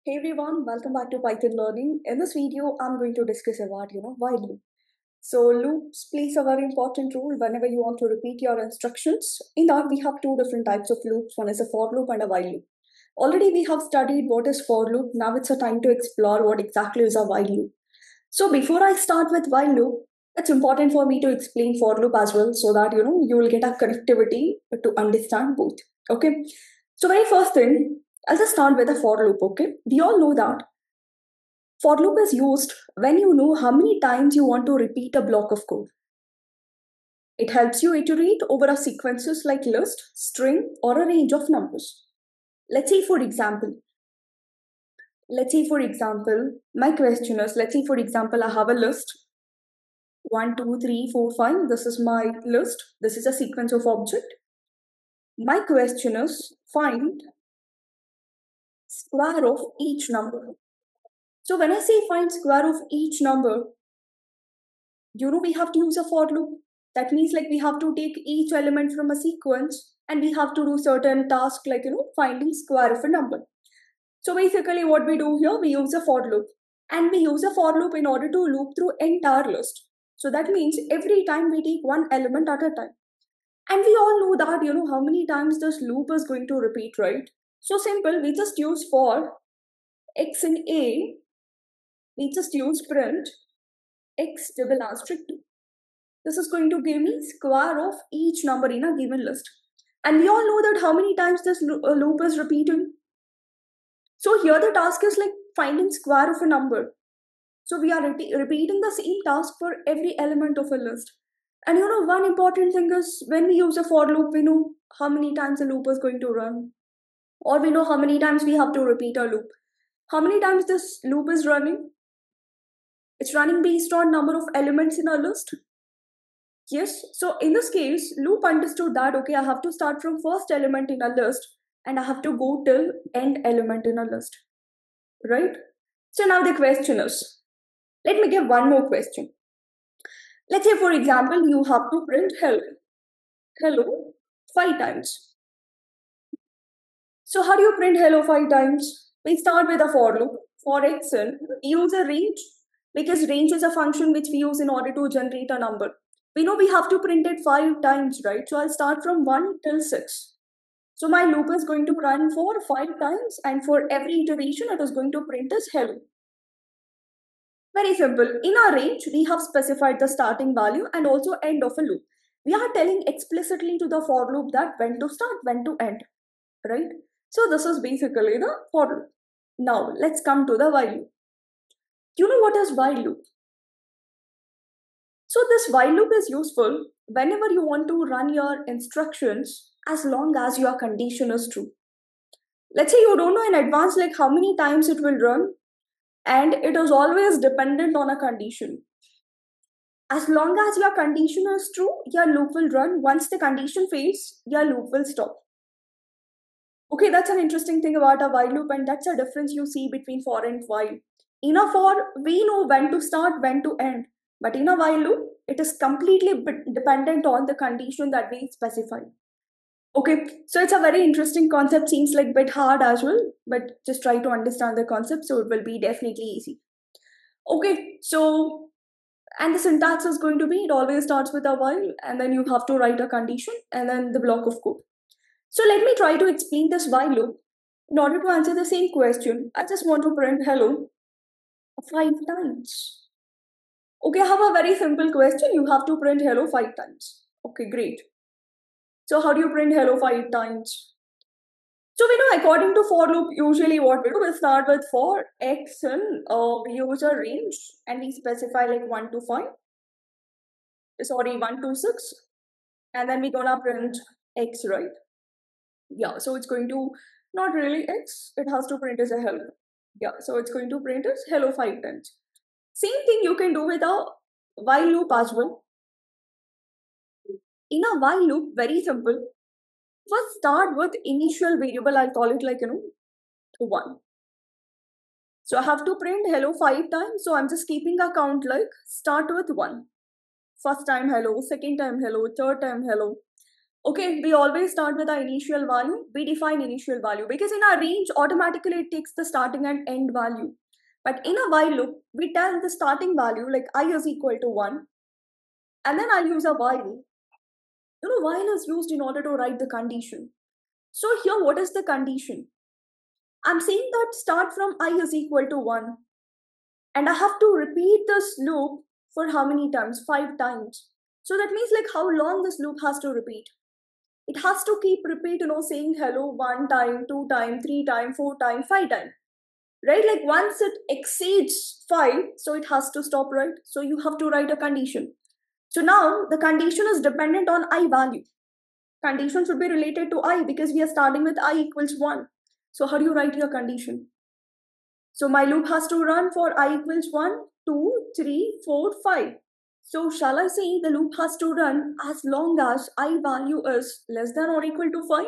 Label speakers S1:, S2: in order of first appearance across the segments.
S1: Hey everyone, welcome back to Python Learning. In this video, I'm going to discuss about, while loop. So loops plays a very important role whenever you want to repeat your instructions. In that, we have two different types of loops. One is a for loop and a while loop. Already we have studied what is for loop. Now it's a time to explore what exactly is a while loop. So before I start with while loop, it's important for me to explain for loop as well so that, you will get a connectivity to understand both. Okay. So very first thing, I'll just start with a for loop. Okay. We all know that for loop is used when you know how many times you want to repeat a block of code. It helps you iterate over a sequences like list, string, or a range of numbers. Let's say for example, my question is, let's say for example, I have a list 1, 2, 3, 4, 5. This is my list. This is a sequence of object. My question is find square of each number. So when I say find square of each number, we have to use a for loop. That means like we have to take each element from a sequence and we have to do certain tasks like, finding square of a number. So basically what we do here, we use a for loop. And we use a for loop in order to loop through entire list. So that means every time we take one element at a time. And we all know that, how many times this loop is going to repeat, right? So simple, we just use for x in A, we just use print x double asterisk 2. This is going to give me square of each number in a given list. And we all know that how many times this loop is repeating. So here the task is like finding square of a number. So we are repeating the same task for every element of a list. And one important thing is when we use a for loop, we know how many times a loop is going to run. Or we know how many times we have to repeat a loop. How many times this loop is running? It's running based on number of elements in a list. Yes, so in this case, loop understood that, okay, I have to start from first element in a list and I have to go till end element in a list, right? So now the question is, let me give one more question. Let's say, for example, you have to print hello 5 times. So how do you print hello 5 times? We start with a for loop. For x in, we use a range because range is a function which we use in order to generate a number. We know we have to print it 5 times, right? So I'll start from 1 till 6. So my loop is going to run for 5 times, and for every iteration, it is going to print as hello. Very simple. In our range, we have specified the starting value and also end of a loop. We are telling explicitly to the for loop that when to start, when to end, right? So this is basically the for loop. Now let's come to the while loop. You know what is while loop? So this while loop is useful whenever you want to run your instructions as long as your condition is true. Let's say you don't know in advance like how many times it will run, and it is always dependent on a condition. As long as your condition is true, your loop will run. Once the condition fails, your loop will stop. Okay, that's an interesting thing about a while loop, and that's a difference you see between for and while. In a for, we know when to start, when to end. But in a while loop, it is completely dependent on the condition that we specify. Okay, so it's a very interesting concept, seems like a bit hard as well, but just try to understand the concept so it will be definitely easy. Okay, so, and the syntax is going to be, it always starts with a while, and then you have to write a condition, and then the block of code. So let me try to explain this while loop. In order to answer the same question, I just want to print hello 5 times. Okay, I have a very simple question. You have to print hello 5 times. Okay, great. So how do you print hello 5 times? So we know according to for loop, usually what we do, we start with for x and we use a range and we specify like 1 to 5. Sorry, 1 to 6. And then we're gonna print x, right? Yeah, so it's going to not really x, it has to print as a hello. Yeah, so it's going to print as hello 5 times. Same thing you can do with a while loop as well. In a while loop, very simple. First start with initial variable, I'll call it like 1. So I have to print hello 5 times. So I'm just keeping a count like start with 1. First time hello, second time hello, third time hello. Okay, we always start with our initial value. We define initial value because in our range, automatically it takes the starting and end value. But in a while loop, we tell the starting value like I is equal to 1, and then I use a while. While is used in order to write the condition. So here, what is the condition? I'm saying that start from I is equal to 1, and I have to repeat this loop for how many times? 5 times. So that means like how long this loop has to repeat. It has to keep repeat, saying hello 1 time, 2 time, 3 time, 4 time, 5 time, right? Like once it exceeds 5, so it has to stop, right? So you have to write a condition. So now the condition is dependent on I value. Condition should be related to I because we are starting with I equals 1. So how do you write your condition? So my loop has to run for I equals 1, 2, 3, 4, 5. So shall I say the loop has to run as long as I value is less than or equal to 5?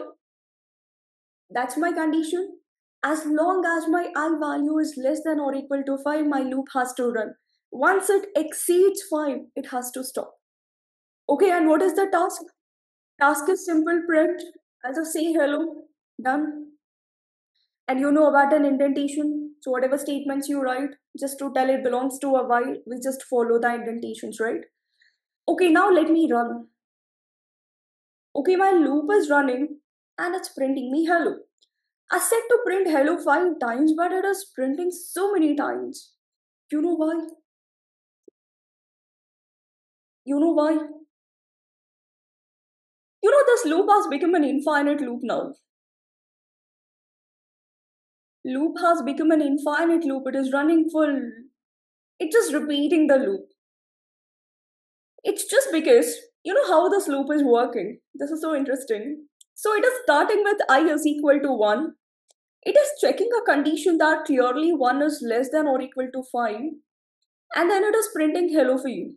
S1: That's my condition. As long as my I value is less than or equal to 5, my loop has to run. Once it exceeds 5, it has to stop. Okay, and what is the task? Task is simple print. I'll just say hello, done. And you know about an indentation. So whatever statements you write, just to tell it belongs to a while, we just follow the indentations, right? Okay, now let me run. Okay, my loop is running and it's printing me hello. I said to print hello 5 times, but it is printing so many times. You know why? You know why? This loop has become an infinite loop now. Loop has become an infinite loop. It is running full. It's just repeating the loop. It's just because you know how this loop is working. This is so interesting. So it is starting with I is equal to 1. It is checking a condition that clearly 1 is less than or equal to 5. And then it is printing hello for you.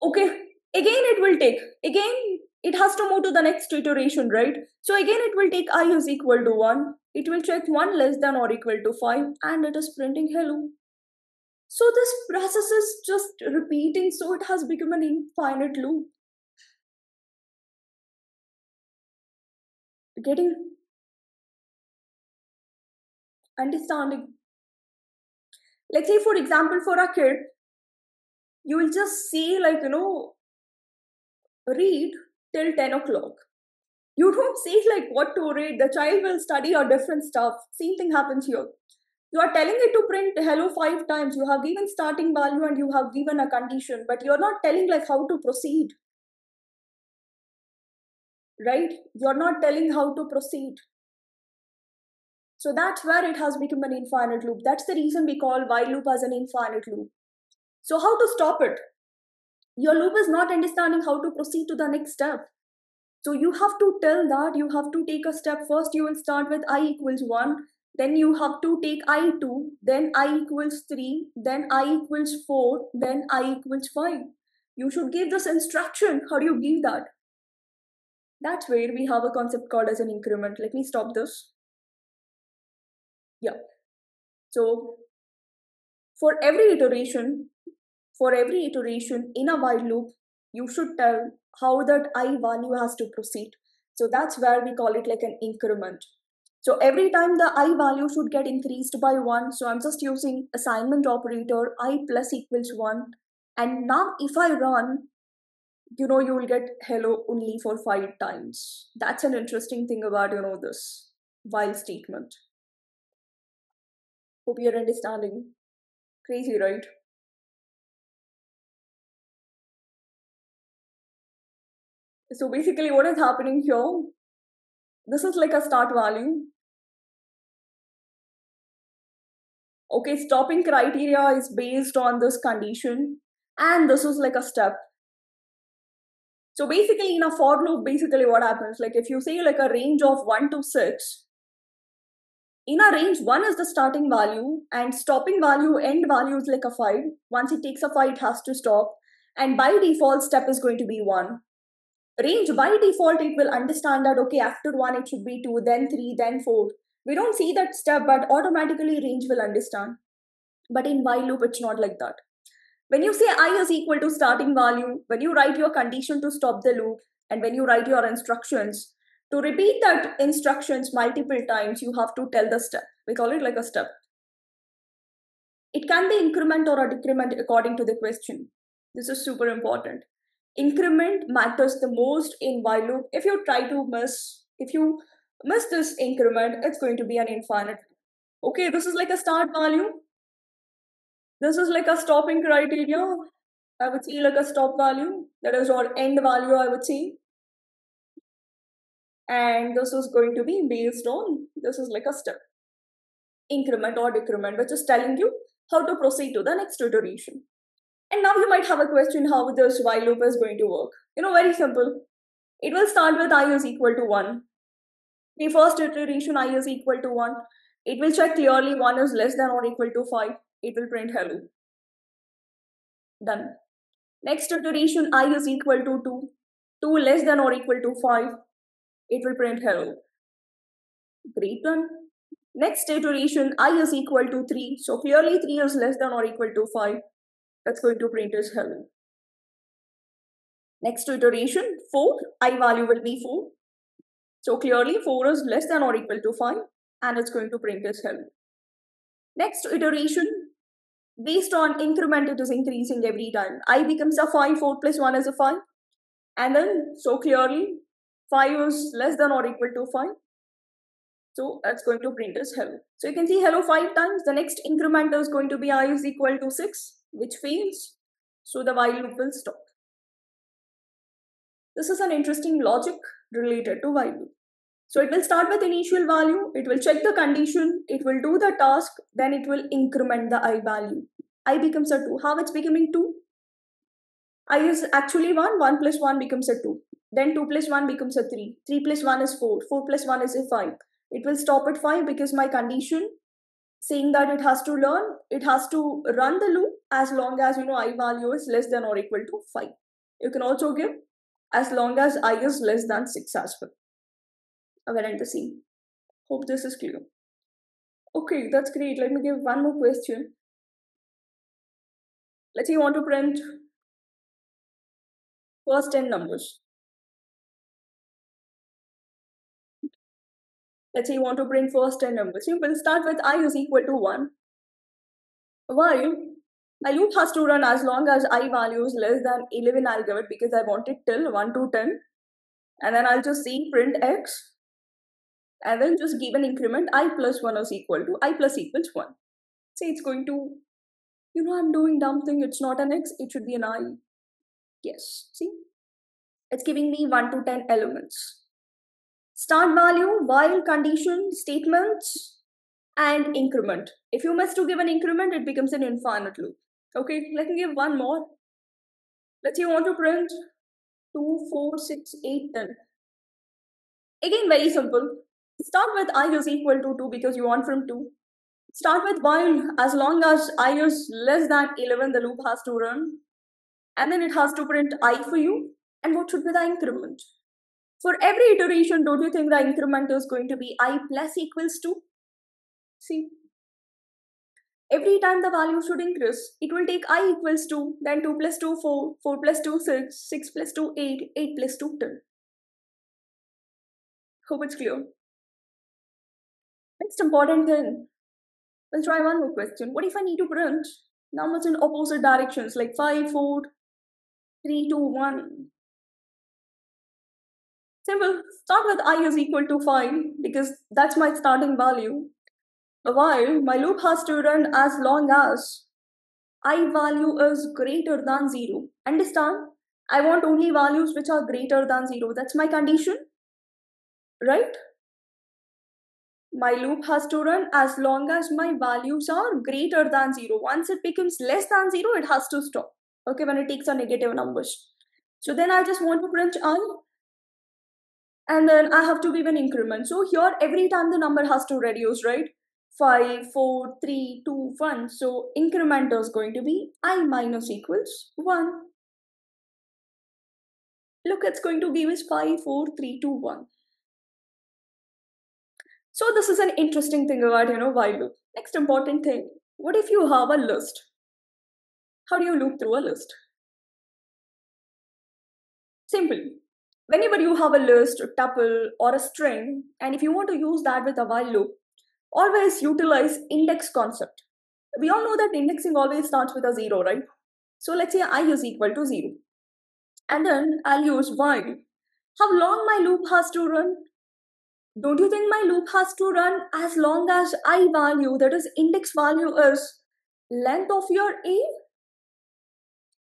S1: Okay, again it will take, again it has to move to the next iteration, right? So again it will take I is equal to 1. It will check 1 less than or equal to 5 and it is printing hello. So this process is just repeating, so it has become an infinite loop. Getting understanding. Let's say for example for a kid, you will just see like read till 10 o'clock. You don't say like what to read. The child will study or different stuff. Same thing happens here. You are telling it to print hello 5 times. You have given starting value and you have given a condition, but you're not telling like how to proceed, right? You're not telling how to proceed. So that's where it has become an infinite loop. That's the reason we call while loop as an infinite loop. So how to stop it? Your loop is not understanding how to proceed to the next step. So you have to tell that you have to take a step first. You will start with I equals 1. Then you have to take I2. Then I equals 3. Then I equals 4. Then I equals 5. You should give this instruction. How do you give that? That's where we have a concept called as an increment. Let me stop this. Yeah. So for every iteration, in a while loop, you should tell how that I value has to proceed. So that's where we call it like an increment. So every time the I value should get increased by 1. So I'm just using assignment operator I plus equals 1. And now if I run, you will get hello only for 5 times. That's an interesting thing about, this while statement. Hope you're understanding. Crazy, right? So basically what is happening here, this is like a start value. Okay, stopping criteria is based on this condition, and this is like a step. So basically in a for loop, basically what happens, like if you say like a range of 1 to 6, in a range 1 is the starting value and stopping value, end value is like a 5. Once it takes a 5, it has to stop, and by default step is going to be 1. Range by default, it will understand that okay, after 1 it should be 2, then 3, then 4. We don't see that step, but automatically range will understand. But in while loop, it's not like that. When you say I is equal to starting value, when you write your condition to stop the loop, And when you write your instructions, to repeat that instructions multiple times, you have to tell the step. We call it like a step. It can be increment or a decrement according to the question. This is super important. Increment matters the most in while loop. If you miss this increment, it's going to be an infinite. Okay, this is like a start value. This is like a stopping criteria. I would say like a stop value. That is your end value, I would say. And this is going to be based on, this is like a step. Increment or decrement, which is telling you how to proceed to the next iteration. And now you might have a question how this while loop is going to work. Very simple. It will start with I is equal to 1. The first iteration I is equal to 1. It will check clearly 1 is less than or equal to 5. It will print hello. Done. Next iteration I is equal to 2. 2 less than or equal to 5. It will print hello. Great, done. Next iteration I is equal to 3. So clearly 3 is less than or equal to 5. That's going to print as hello. Next iteration 4. I value will be 4. So clearly 4 is less than or equal to 5 and it's going to print as hello. Next iteration, based on increment, it is increasing every time. I becomes a 5, 4 plus 1 is a 5. And then, so clearly 5 is less than or equal to 5. So that's going to print as hello. So you can see hello 5 times. The next increment is going to be I is equal to 6, which fails. So the while loop will stop. This is an interesting logic related to while loop. So it will start with initial value, it will check the condition, it will do the task, then it will increment the I value. I becomes a 2. How it's becoming 2? I is actually 1, 1 plus 1 becomes a 2. Then 2 plus 1 becomes a 3. 3 plus 1 is 4. 4 plus 1 is a 5. It will stop at 5 because my condition saying that it has to run the loop as long as I value is less than or equal to 5. You can also give as long as I is less than 6 as well. We're at the scene. Hope this is clear. Okay, that's great. Let me give one more question. Let's say you want to print first 10 numbers. Let's say you want to print first 10 numbers. You will start with I is equal to 1. While my loop has to run as long as I value is less than 11, I'll give it because I want it till 1 to 10. And then I'll just see print x. And then just give an increment I plus 1 is equal to I plus equals 1. Say it's going to, I'm doing dumb thing. It's not an x, it should be an I. Yes, see? It's giving me 1 to 10 elements. Start value, while, condition, statements, and increment. If you must to give an increment, it becomes an infinite loop. Okay, let me give one more. Let's say you want to print 2, 4, 6, 8, 10. Again, very simple. Start with I is equal to 2 because you want from 2. Start with while, as long as I is less than 11, the loop has to run. And then it has to print I for you. And what should be the increment? For every iteration, don't you think the increment is going to be I plus equals 2? See, every time the value should increase, it will take I equals 2, then 2 plus 2, 4, 4 plus 2, 6, 6 plus 2, 8, 8 plus 2, 10. Hope it's clear. Next important thing, we'll try one more question. What if I need to print numbers in opposite directions like 5, 4, 3, 2, 1? Simple. Start with I is equal to 5 because that's my starting value. While my loop has to run as long as I value is greater than 0. Understand? I want only values which are greater than 0. That's my condition. Right? My loop has to run as long as my values are greater than 0. Once it becomes less than 0, it has to stop. Okay, when it takes a negative numbers. So then I just want to print I. And then I have to give an increment. So here, every time the number has to reduce, right? 5, 4, 3, 2, 1. So increment is going to be I minus equals 1. Look, it's going to give us 5, 4, 3, 2, 1. So this is an interesting thing about, while loop. Next important thing, what if you have a list? How do you loop through a list? Simple. Whenever you have a list, a tuple, or a string, and if you want to use that with a while loop, always utilize index concept. We all know that indexing always starts with a zero, right? So let's say I is equal to zero. And then I'll use while. How long my loop has to run? Don't you think my loop has to run as long as I value, that is index value, is length of your A?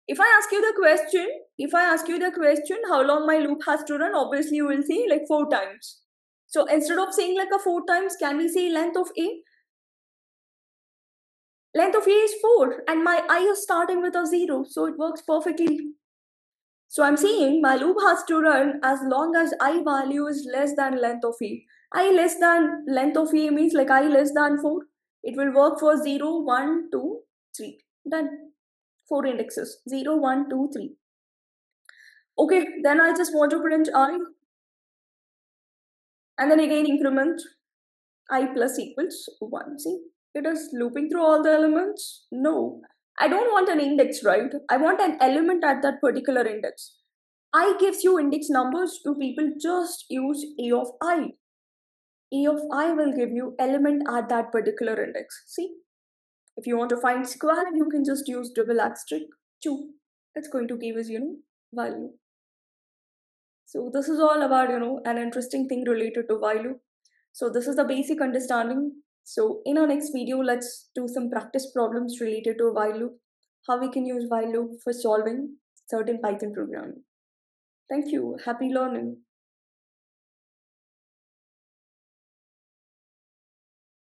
S1: If I ask you the question, how long my loop has to run, obviously you will say like 4 times. So instead of saying like a 4 times, can we say length of A? Length of A is 4 and my I is starting with a 0. So it works perfectly. So I'm saying my loop has to run as long as I value is less than length of A. I less than length of A means like I less than 4. It will work for 0, 1, 2, 3. Done. 4 indexes. 0, 1, 2, 3. Okay, then I just want to print I and then again increment I plus equals 1. See, it is looping through all the elements. No, I don't want an index, right? I want an element at that particular index. I gives you index numbers to people, just use A of I. A of I will give you element at that particular index. See, if you want to find square, you can just use double asterisk 2. It's going to give us, value. So this is all about, an interesting thing related to while loop. So this is the basic understanding. So in our next video, let's do some practice problems related to while loop, how we can use while loop for solving certain Python programming. Thank you. Happy learning.